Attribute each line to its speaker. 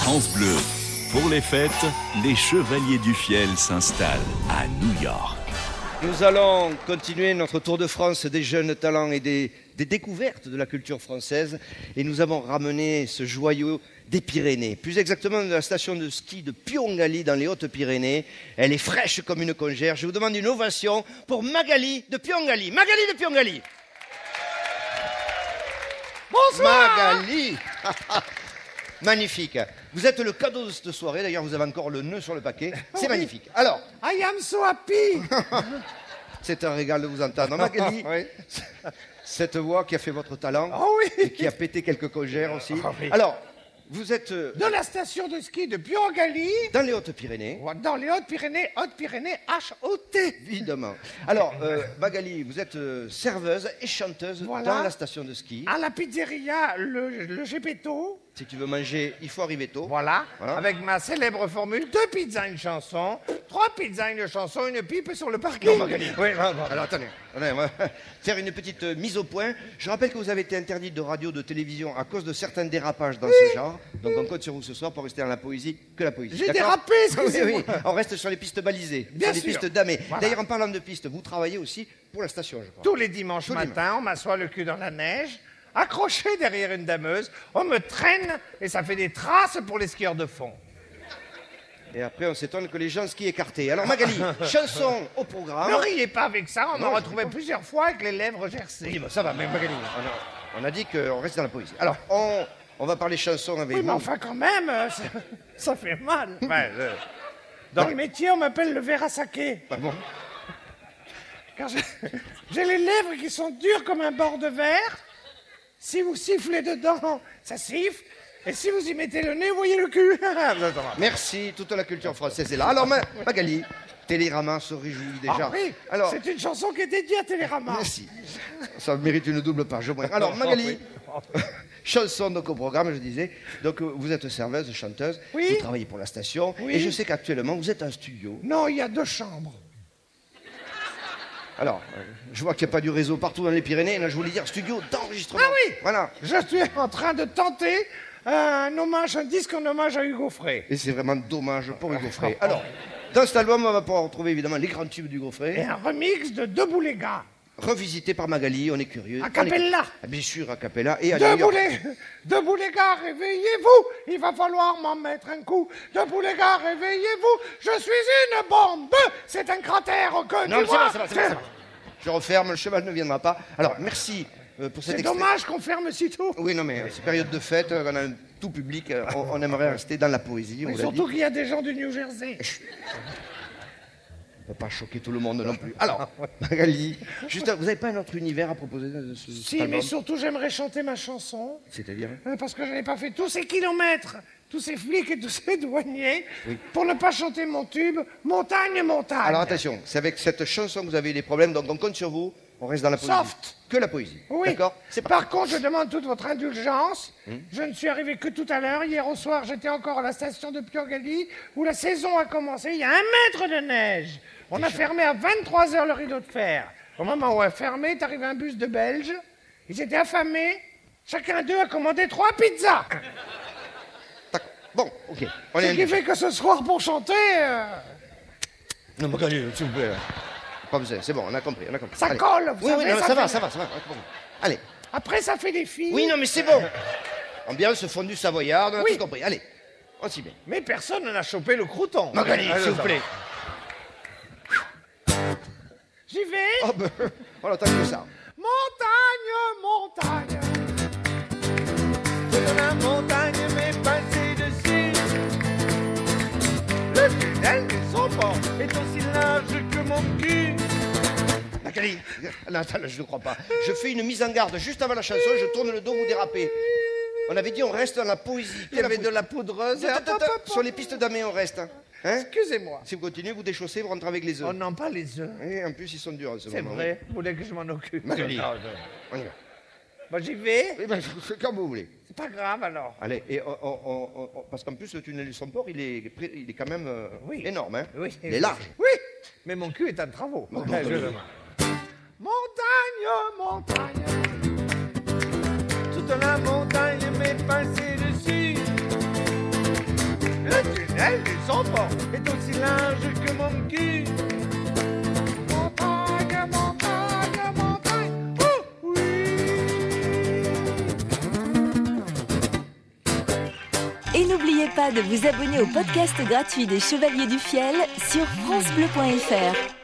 Speaker 1: France Bleu. Pour les fêtes, les Chevaliers du Fiel s'installent à New York.
Speaker 2: Nous allons continuer notre tour de France des jeunes talents et des découvertes de la culture française. Et nous avons ramené ce joyau des Pyrénées, plus exactement de la station de ski de Pyongali dans les Hautes-Pyrénées. Elle est fraîche comme une congère. Je vous demande une ovation pour Magali de Pyongali. Magali de Pyongali.
Speaker 3: Bonsoir
Speaker 2: Magali. Magnifique. Vous êtes le cadeau de cette soirée. D'ailleurs, vous avez encore le nœud sur le paquet. C'est magnifique. Alors,
Speaker 3: I am so happy.
Speaker 2: c'est un régal de vous entendre. Magali,
Speaker 3: Oui.
Speaker 2: cette voix qui a fait votre talent
Speaker 3: Oh oui.
Speaker 2: et qui a pété quelques congères aussi.
Speaker 3: Oh oui.
Speaker 2: Alors, vous êtes
Speaker 3: De la station de ski de Pyongali,
Speaker 2: dans les Hautes-Pyrénées,
Speaker 3: dans les Hautes-Pyrénées, Hautes-Pyrénées,
Speaker 2: évidemment. Alors, Magali, vous êtes serveuse et chanteuse
Speaker 3: Voilà.
Speaker 2: dans la station de ski.
Speaker 3: à la pizzeria Le Gepetto,
Speaker 2: Si tu veux manger, il faut arriver tôt.
Speaker 3: voilà,
Speaker 2: Voilà.
Speaker 3: avec ma célèbre formule, 2 pizzas, une chanson, 3 pizzas, une chanson, une pipe sur le parking.
Speaker 2: Non, Magali.
Speaker 3: Oui,
Speaker 2: Alors attendez, on va faire une petite mise au point. Je rappelle que vous avez été interdite de radio, de télévision à cause de certains dérapages dans ce genre. Donc on compte sur vous ce soir pour rester dans la poésie, que la poésie.
Speaker 3: J'ai
Speaker 2: D'accord
Speaker 3: dérapé, excusez-moi.
Speaker 2: Oui, oui. On reste sur les pistes balisées,
Speaker 3: Bien
Speaker 2: sur les
Speaker 3: sûr.
Speaker 2: pistes damées.
Speaker 3: Voilà.
Speaker 2: D'ailleurs, en parlant de pistes, vous travaillez aussi pour la station, je crois.
Speaker 3: Tous les dimanches
Speaker 2: Tous les
Speaker 3: matin, on m'assoit le cul dans la neige, accroché derrière une dameuse, on me traîne et ça fait des traces pour les skieurs de fond.
Speaker 2: Et après, on s'étonne que les gens skient écartés. Alors Magali, chanson au programme.
Speaker 3: Ne riez pas avec ça, on
Speaker 2: Non,
Speaker 3: m'a
Speaker 2: je
Speaker 3: retrouvé plusieurs fois avec les lèvres gercées.
Speaker 2: Oui, bah, ça va, mais Magali, on a dit qu'on reste dans la poésie. Alors, on va parler chanson avec
Speaker 3: Oui,
Speaker 2: vous.
Speaker 3: mais enfin quand même, ça fait mal. Dans le métier, on m'appelle le verre à saké.
Speaker 2: Ah bon.
Speaker 3: Car j'ai les lèvres qui sont dures comme un bord de verre. Si vous sifflez dedans, ça siffle. Et si vous y mettez le nez, vous voyez le cul.
Speaker 2: Merci, toute la culture française est là. Alors Magali, Télérama se réjouit déjà.
Speaker 3: Ah oui,
Speaker 2: Alors,
Speaker 3: c'est une chanson qui est dédiée à Télérama.
Speaker 2: merci. Ça mérite une double page au moins. Alors Magali, chanson donc au programme, je disais. Donc vous êtes serveuse, chanteuse.
Speaker 3: Oui.
Speaker 2: Vous travaillez pour la station.
Speaker 3: Oui.
Speaker 2: Et je sais qu'actuellement vous êtes en studio.
Speaker 3: Non, il y a 2 chambres.
Speaker 2: Alors, je vois qu'il n'y a pas du réseau partout dans les Pyrénées. Là, je voulais dire studio d'enregistrement.
Speaker 3: Ah oui.
Speaker 2: Voilà.
Speaker 3: Je suis en train de tenter un disque en hommage à Hugo Frey.
Speaker 2: Et c'est vraiment dommage pour Hugo Frey. Alors, dans cet album, on va pouvoir retrouver évidemment les grands tubes d'Hugo
Speaker 3: Et
Speaker 2: Frey,
Speaker 3: un remix de Debout les gars.
Speaker 2: revisité par Magali, on est curieux.
Speaker 3: A cappella.
Speaker 2: Ah, bien sûr, a cappella. Et à New
Speaker 3: Debout
Speaker 2: York.
Speaker 3: debout les gars, réveillez-vous. Il va falloir m'en mettre un coup. Debout les gars, réveillez-vous. Je suis une bombe. C'est un cratère que
Speaker 2: Non,
Speaker 3: tu
Speaker 2: c'est
Speaker 3: vois.
Speaker 2: bon, c'est bon. Je referme, le cheval ne viendra pas. Alors, merci pour cet
Speaker 3: C'est
Speaker 2: extrait.
Speaker 3: dommage qu'on ferme si tôt.
Speaker 2: Oui, non, mais c'est période de fête, on a un tout public, on aimerait rester dans la poésie, on
Speaker 3: Mais
Speaker 2: vous l'a dit.
Speaker 3: surtout qu'il y a des gens du New Jersey.
Speaker 2: On ne peut pas choquer tout le monde non plus. Alors, Magali, juste, vous n'avez pas un autre univers à proposer de ce cet
Speaker 3: Si,
Speaker 2: album?
Speaker 3: mais surtout j'aimerais chanter ma chanson.
Speaker 2: C'est-à-dire
Speaker 3: Parce que je n'ai pas fait tous ces kilomètres, tous ces flics et tous ces douaniers, pour ne pas chanter mon tube, Montagne, montagne.
Speaker 2: Alors attention, c'est avec cette chanson que vous avez des problèmes, donc on compte sur vous, on reste dans la poésie.
Speaker 3: Soft.
Speaker 2: Que la poésie.
Speaker 3: Oui.
Speaker 2: D'accord. C'est
Speaker 3: Par contre, je demande toute votre indulgence. Je ne suis arrivé que tout à l'heure. Hier au soir, j'étais encore à la station de Pyongali, où la saison a commencé. Il y a 1 mètre de neige. On a fermé à 23h le rideau de fer. Au moment où on a fermé, est arrivé un bus de Belges. Ils étaient affamés. Chacun d'eux a commandé 3 pizzas.
Speaker 2: Tac. Bon, ok. On
Speaker 3: Ce
Speaker 2: est
Speaker 3: qui fait que ce soir, pour chanter,
Speaker 2: Non, Magali, s'il vous plaît. Pas besoin, c'est bon, on a compris, on a compris.
Speaker 3: ça
Speaker 2: Allez.
Speaker 3: colle. Vous
Speaker 2: Oui, oui,
Speaker 3: savez,
Speaker 2: non,
Speaker 3: ça
Speaker 2: ça va,
Speaker 3: fait-
Speaker 2: ça va, ça va. on a compris. Allez.
Speaker 3: Après, ça fait des filles.
Speaker 2: Oui, non, mais c'est bon. Ambiance fondue savoyarde, on a
Speaker 3: Oui.
Speaker 2: tout compris. Allez, on s'y met.
Speaker 3: Mais personne n'a chopé le crouton.
Speaker 2: Magali, s'il vous plaît.
Speaker 3: J'y vais.
Speaker 2: Oh, ben, on attend que ça.
Speaker 3: Montagne, montagne. Toute la montagne m'est passée dessus. Le tunnel de son port est aussi large que mon cul.
Speaker 2: Magali, non, attends, là, je ne crois pas. Je fais une mise en garde juste avant la chanson, je tourne le dos, vous dérapez. On avait dit on reste dans la poésie.
Speaker 3: Il y avait de la poudreuse. et hop, hop, hop,
Speaker 2: Sur les pistes d'amé, on reste. Hein?
Speaker 3: Excusez-moi.
Speaker 2: Si vous continuez, vous déchaussez, vous rentrez avec les œufs.
Speaker 3: Oh non, pas les œufs.
Speaker 2: Et en plus, ils sont durs en ce
Speaker 3: C'est
Speaker 2: moment.
Speaker 3: vrai. Vous voulez que je m'en occupe?
Speaker 2: Magali.
Speaker 3: Non,
Speaker 2: On y va.
Speaker 3: Bon, j'y vais.
Speaker 2: Oui, ben, c'est comme vous voulez.
Speaker 3: C'est pas grave alors.
Speaker 2: Allez, et parce qu'en plus, le tunnel du Somport, il est quand même
Speaker 3: Oui.
Speaker 2: énorme. Hein?
Speaker 3: Oui.
Speaker 2: Il est large.
Speaker 3: Oui. Mais mon cul est en travaux. Montagne, montagne. Toute la montagne m'est passée dessus. ciel, les enfants, est aussi large que mon cul. Montagne, montagne, montagne, oh oui.
Speaker 4: Et n'oubliez pas de vous abonner au podcast gratuit des Chevaliers du Fiel sur francebleu.fr.